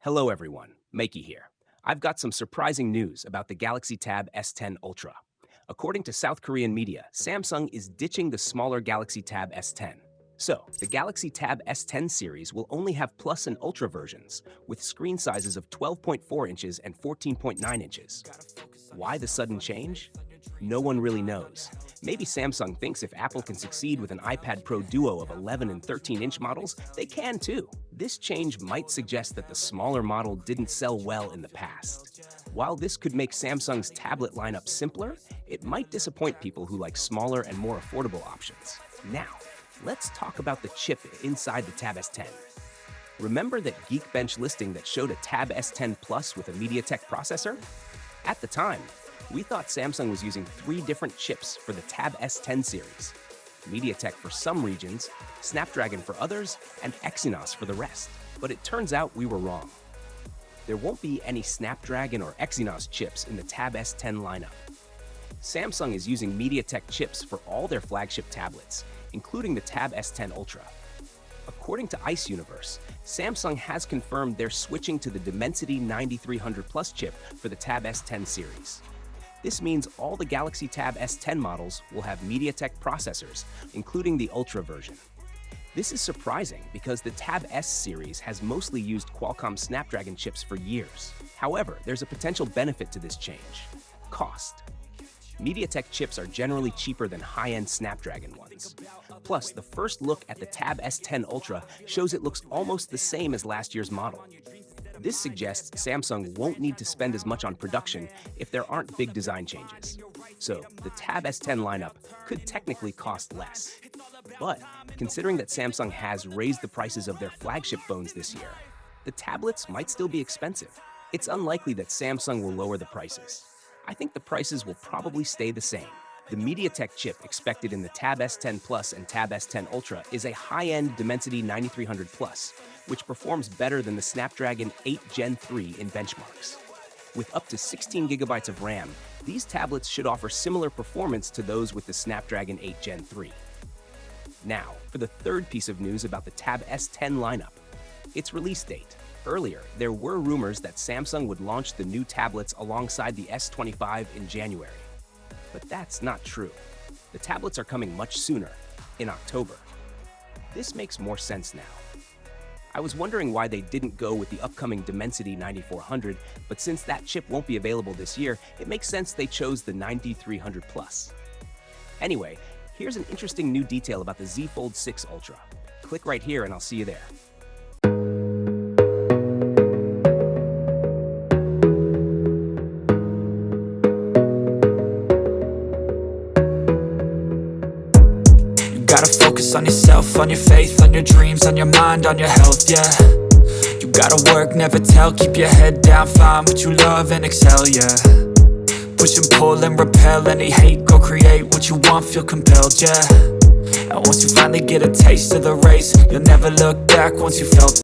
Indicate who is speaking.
Speaker 1: Hello everyone, Mikey here. I've got some surprising news about the Galaxy Tab S10 Ultra. According to South Korean media, Samsung is ditching the smaller Galaxy Tab S10. So, the Galaxy Tab S10 series will only have Plus and Ultra versions, with screen sizes of 12.4 inches and 14.9 inches. Why the sudden change? No one really knows. Maybe Samsung thinks if Apple can succeed with an iPad Pro Duo of 11 and 13-inch models, they can too. This change might suggest that the smaller model didn't sell well in the past. While this could make Samsung's tablet lineup simpler, it might disappoint people who like smaller and more affordable options. Now, let's talk about the chip inside the Tab S10. Remember that Geekbench listing that showed a Tab S10 Plus with a MediaTek processor? At the time, we thought Samsung was using 3 different chips for the Tab S10 series. MediaTek for some regions, Snapdragon for others, and Exynos for the rest. But it turns out we were wrong. There won't be any Snapdragon or Exynos chips in the Tab S10 lineup. Samsung is using MediaTek chips for all their flagship tablets, including the Tab S10 Ultra. According to Ice Universe, Samsung has confirmed they're switching to the Dimensity 9300 Plus chip for the Tab S10 series. This means all the Galaxy Tab S10 models will have MediaTek processors, including the Ultra version. This is surprising because the Tab S series has mostly used Qualcomm Snapdragon chips for years. However, there's a potential benefit to this change: cost. MediaTek chips are generally cheaper than high-end Snapdragon ones. Plus, the first look at the Tab S10 Ultra shows it looks almost the same as last year's model. This suggests Samsung won't need to spend as much on production if there aren't big design changes. So, the Tab S10 lineup could technically cost less. But, considering that Samsung has raised the prices of their flagship phones this year, the tablets might still be expensive. It's unlikely that Samsung will lower the prices. I think the prices will probably stay the same. The MediaTek chip expected in the Tab S10 Plus and Tab S10 Ultra is a high-end Dimensity 9300 Plus, which performs better than the Snapdragon 8 Gen 3 in benchmarks. With up to 16 GB of RAM, these tablets should offer similar performance to those with the Snapdragon 8 Gen 3. Now, for the third piece of news about the Tab S10 lineup, its release date. Earlier, there were rumors that Samsung would launch the new tablets alongside the S25 in January. But that's not true. The tablets are coming much sooner, in October. This makes more sense now. I was wondering why they didn't go with the upcoming Dimensity 9400, but since that chip won't be available this year, it makes sense they chose the 9300 Plus. Anyway, here's an interesting new detail about the Z Fold 6 Ultra. Click right here and I'll see you there.
Speaker 2: Gotta focus on yourself, on your faith, on your dreams, on your mind, on your health, yeah. You gotta work, never tell, keep your head down, find what you love and excel, yeah. Push and pull and repel any hate, go create what you want, feel compelled, yeah. And once you finally get a taste of the race, you'll never look back once you felt